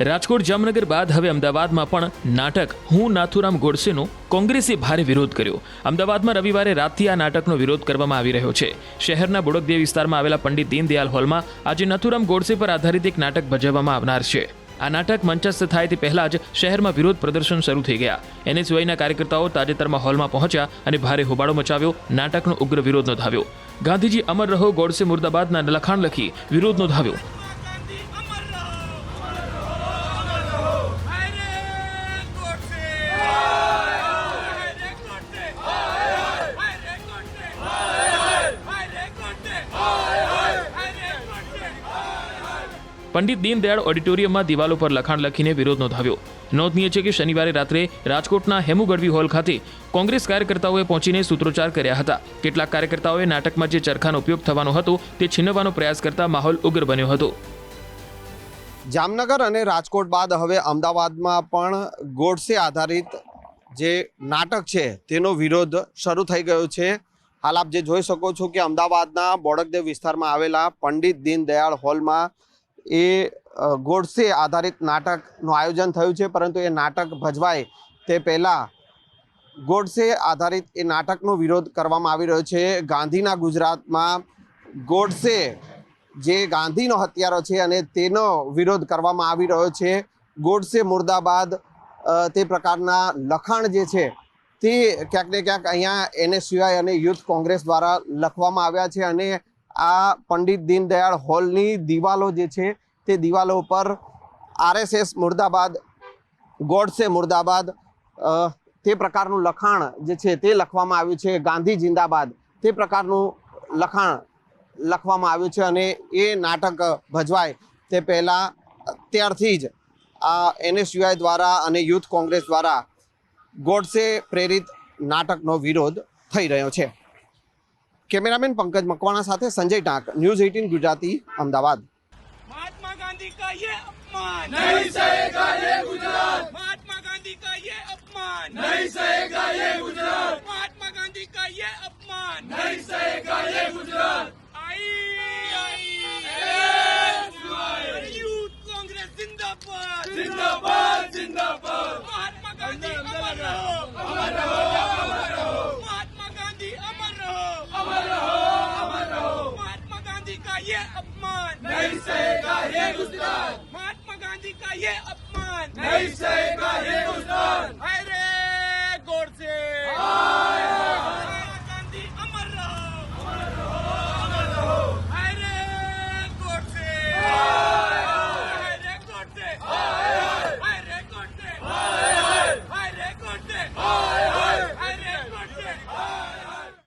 રાજકોટ જામનગર બાદ હવે અમદાવાદમાં પણ નાટક હું નાથુરામ ગોડસેનો કોંગ્રેસે ભારે વિરોધ કર્યો। અમદાવાદમાં રવિવારે રાતથી આ નાટકનો વિરોધ કરવામાં આવી રહ્યો છે। શહેરના બોડકદેવ વિસ્તારમાં આવેલા પંડિત દીનદયાળ હોલમાં આજે નાથુરામ ગોડસે પર આધારિત એક નાટક ભજવવામાં આવનાર છે। આ નાટક મંચસ્થ થાય તે પહેલા જ શહેરમાં વિરોધ પ્રદર્શન શરૂ થઈ ગયા। એનએસયુઆઈના કાર્યકર્તાઓ તાજેતરમાં હોલમાં પહોંચ્યા અને ભારે હોબાળો મચાવ્યો, નાટકનો ઉગ્ર વિરોધ નોંધાવ્યો। ગાંધીજી અમર રહો, ગોડસે મુર્દાબાદના લખાણ લખી વિરોધ નોંધાવ્યો। પંડિત દીનદયાળ ઓડિટોરિયમમાં દિવાલો પર લખાણ લખીને વિરોધ નોંધાવ્યો। નોંધનીય છે કે શનિવારે રાત્રે રાજકોટના હેમુ ગઢવી હોલ ખાતે કોંગ્રેસ કાર્યકર્તાઓએ પહોંચીને સૂત્રોચ્ચાર કર્યા હતા। કેટલાક કાર્યકર્તાઓએ નાટકમાં જે ચરખાનો ઉપયોગ થવાનો હતો તે છીનવવાનો પ્રયાસ કરતા માહોલ ઉગ્ર બન્યો હતો। જામનગર અને રાજકોટ બાદ હવે અમદાવાદમાં પણ ગોડસે આધારિત જે નાટક છે તેનો વિરોધ શરૂ થઈ ગયો છે। હાલ આપ જે જોઈ શકો છો કે અમદાવાદના બોડકદેવ વિસ્તારમાં આવેલા પંડિત દીનદયાળ હોલમાં એ ગોડસે આધારિત નાટકનું આયોજન થયું છે, પરંતુ એ નાટક ભજવાય તે પહેલાં ગોડસે આધારિત એ નાટકનો વિરોધ કરવામાં આવી રહ્યો છે। ગાંધીના ગુજરાતમાં ગોડસે જે ગાંધીનો હત્યારો છે અને તેનો વિરોધ કરવામાં આવી રહ્યો છે। ગોડસે મુર્દાબાદ તે પ્રકારના લખાણ જે છે તે ક્યાંક ને ક્યાંક અહીંયા એનએસયુઆઈ અને યુથ કોંગ્રેસ દ્વારા લખવામાં આવ્યા છે અને આ પંડિત દીનદયાળ હોલની દિવાલો જે છે તે દિવાલો ઉપર આરએસએસ મુર્દાબાદ, ગોડસે મુર્દાબાદ તે પ્રકારનું લખાણ જે છે તે લખવામાં આવ્યું છે। ગાંધી જિંદાબાદ તે પ્રકારનું લખાણ લખવામાં આવ્યું છે અને એ નાટક ભજવાય તે પહેલાં અત્યારથી જ આ એનએસયુઆઈ દ્વારા અને યુથ કોંગ્રેસ દ્વારા ગોડસે પ્રેરિત નાટકનો વિરોધ થઈ રહ્યો છે। कैमरामैन पंकज मकवाना साथे संजय टाक, न्यूज़ 18 गुजराती, अहमदाबाद। महात्मा गांधी का ये अपमान नहीं सहेगा ये गुजरात। महात्मा गांधी का ये अपमान नहीं सहेगा ये गुजरात। महात्मा गांधी का ये अपमान नहीं सहेगा ये गुजरात। यूथ कांग्रेस जिंदाबाद जिंदाबाद जिंदाबाद। महात्मा गांधी अमर रहो अमर रहो अमर रहो। महात्मा गांधी अमर रहो अमर रहो अमर रहो। महात्मा गांधी का ये अपमान नहीं सहेगा ये गुजरात। महात्मा गांधी का ये अपमान नहीं सहेगा ये गुजरात। हाय रे गॉडसे।